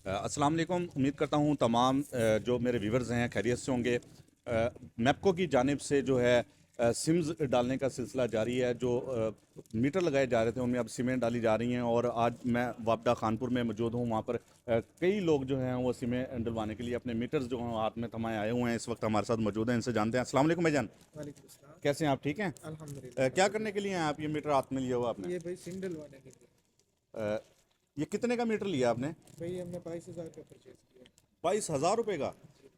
अस्सलाम वालेकुम। उम्मीद करता हूँ तमाम जो मेरे व्यूवर्स हैं खैरियत से होंगे। मैप्को की जानिब से जो है सिम्स डालने का सिलसिला जारी है। जो मीटर लगाए जा रहे थे उनमें अब सीमेंट डाली जा रही हैं और आज मैं वापडा खानपुर में मौजूद हूँ। वहाँ पर कई लोग जो हैं वो सीमेंट डलवाने के लिए अपने मीटर्स जो हैं हाथ में थमाए आए हुए हैं। इस वक्त हमारे साथ मौजूद हैं, इनसे जानते हैं। अस्सलाम वालेकुम भाईजान, वालेकुम अस्सलाम। कैसे हैं आप? ठीक हैं? अल्हम्दुलिल्लाह क्या सब करने बढ़िया। के लिए हैं आप? ये मीटर हाथ में लिया हुआ आपने? ये भाई सिम डलवाने के लिए। अ, ये कितने का मीटर लिया आपने? भाई हमने 22,000 का परचेज किया। 22,000 रुपये का?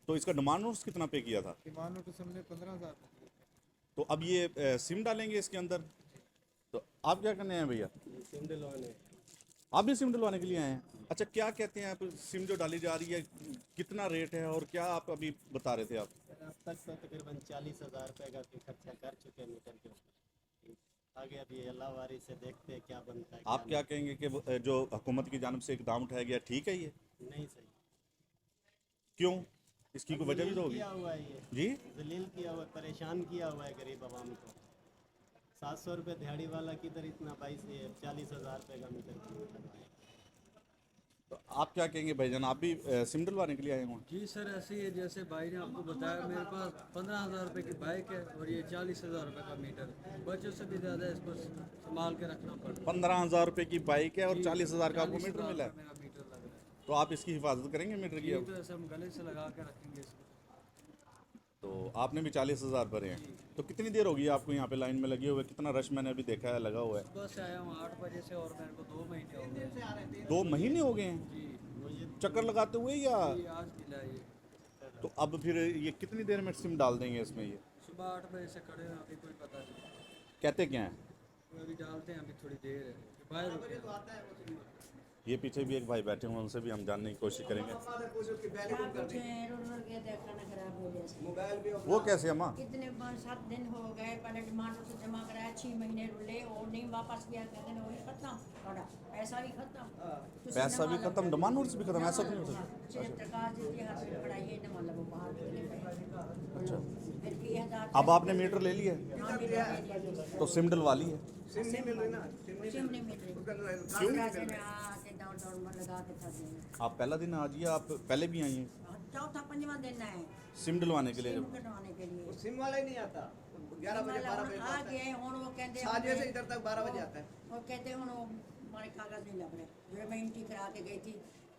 तो इसका डिमांड नोट्स कितना पे किया था? डिमांड नोटिस हमने 15,000 का किया। तो अब ये सिम डालेंगे इसके अंदर। तो आप क्या करने आए हैं भैया? सिम डलवाने। आप भी सिम डलवाने के लिए आए हैं? अच्छा, क्या कहते हैं आप? सिम जो डाली जा रही है कितना रेट है और क्या आप अभी बता रहे थे आप? अब तक तो तकरीबन 40,000 रुपये का भी खर्चा कर चुके हैं मीटर के ऊपर। आगे अभी अल्लाह वारी से देखते हैं क्या बनता है आप क्या कहेंगे कि जो हुकूमत की जानिब से इकदाम उठाया गया ठीक है ये? नहीं सही। क्यों? इसकी कोई वजह भी जलील तो होगी। किया हुआ है ये, जी? जलील किया हुआ है, परेशान किया हुआ है गरीब आवाम को। 700 रुपये दिहाड़ी वाला किधर इतना 40,000 रुपये का मीटर बनवाएगा। तो आप क्या कहेंगे भाईजान, आप भी सिम डलवाने के लिए आए हुए हैं? जी सर, ऐसे ही है जैसे भाई ने आपको बताया। मेरे पास 15,000 रुपये की बाइक है और ये 40,000 रुपये का मीटर है। बच्चों से भी ज़्यादा इसको संभाल के रखना पड़ता है। 15,000 रुपये की बाइक है और जी, 40,000 का आपको मीटर 40,000 मिला का है। मेरा मीटर लग रहा है। तो आप इसकी हिफाजत करेंगे मीटर की जी, अब? तो ऐसे हम गले से लगा के रखेंगे इसको। तो आपने भी 40,000 भरे हैं। तो कितनी देर होगी आपको यहाँ पे लाइन में लगे हुए? कितना रश मैंने अभी देखा है लगा हुआ है। सुबह से आया हूँ 8 बजे से और मेरे को 2 महीने हो गए। 2 महीने हो गए हैं जी चक्कर लगाते हुए या? जी, आज मिला ये। तो अब फिर ये कितनी देर में सिम डाल देंगे इसमें? ये सुबह 8 बजे से खड़े हैं, अभी कोई पता नहीं। कहते क्या हैं? वो अभी डालते हैं, अभी थोड़ी देर है। बाहर रुके हैं। ये पीछे भी एक भाई बैठे हुए हैं, उनसे भी हम जानने की कोशिश करेंगे। वो कैसे अम्मा? कितने 7 दिन हो गए, पहले डिमांड से जमा कराया, 6 महीने रुले और नहीं वापस किया, कहते हैं वही खत्म, थोड़ा पैसा भी खत्म। पैसा भी खत्म, डिमांड नोट्स भी खत्म? ऐसा क्यों हो सकता? अब आपने मीटर ले लिया है? तो सिम डलवा ली है? आप पहला दिन आ जाइए, आप पहले भी आई हैं चौथा 5वां दिन है सिम डलवाने के लिए सिम जब? कटवाने के लिए। सिम वाला ही नहीं आता। 11 बजे 12 बजे आ गए और वो कहते 7 बजे से इधर तक 12 बजे आता है। वो कहते हैं वो हमारे कागज नहीं लग रहे। जो मैं एंट्री करा के गई थी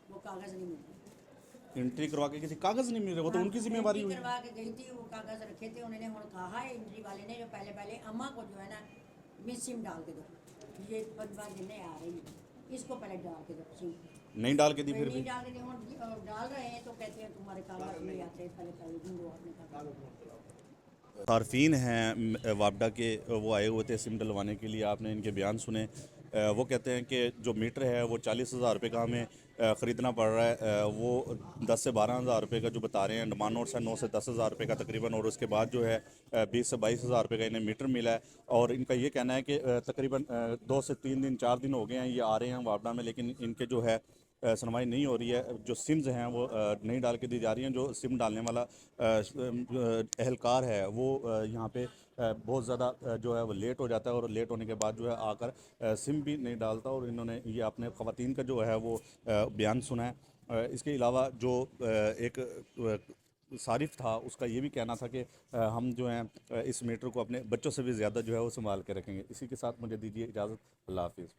वो कागज नहीं मिल रहे। एंट्री करवा के किसी कागज नहीं मिल रहे? वो तो उनकी जिम्मेवारी एंट्री हुई। करवा के गई थी, वो कागज रखे थे उन्होंने। और कहा है एंट्री वाले ने, जो पहले पहले अम्मा को जो है ना मिस सिम डाल के दो, ये 15 दिन आ रही है, इसको पहले डाल के दो सिम। नहीं डाल के दी फिर नहीं भी? डाल के दे और डाल रहे हैं तो कहते हैं तुम्हारे कागज नहीं आते, पहले पहले ढूंढो अपने कागज। तारफीन हैं वापडा के, वो आए हुए थे सिम डलवाने के लिए। आपने इनके बयान सुने। वो कहते हैं कि जो मीटर है वो 40,000 रुपये का हमें ख़रीदना पड़ रहा है। वो 10 से 12,000 रुपये का जो बता रहे हैं। डिमांड नोट्स है 9 से 10,000 रुपये का तकरीबन, और उसके बाद जो है 20 से 22,000 रुपये का इन्हें मीटर मिला है। और इनका ये कहना है कि तकरीबन 2 से 3 दिन 4 दिन हो गए हैं ये आ रहे हैं वापडा में, लेकिन इनके जो है सुनवाई नहीं हो रही है। जो सिम्स हैं वो नहीं डाल के दी जा रही हैं। जो सिम डालने वाला एहलकार है वो यहाँ पे बहुत ज़्यादा जो है वो लेट हो जाता है, और लेट होने के बाद जो है आकर सिम भी नहीं डालता। और इन्होंने ये अपने ख़वातीन का जो है वो बयान सुना है। इसके अलावा जो एक सारिफ था उसका ये भी कहना था कि हम जो हैं इस मीटर को अपने बच्चों से भी ज़्यादा जो है वो संभाल के रखेंगे। इसी के साथ मुझे दीजिए इजाज़त। अल्लाह हाफिज़।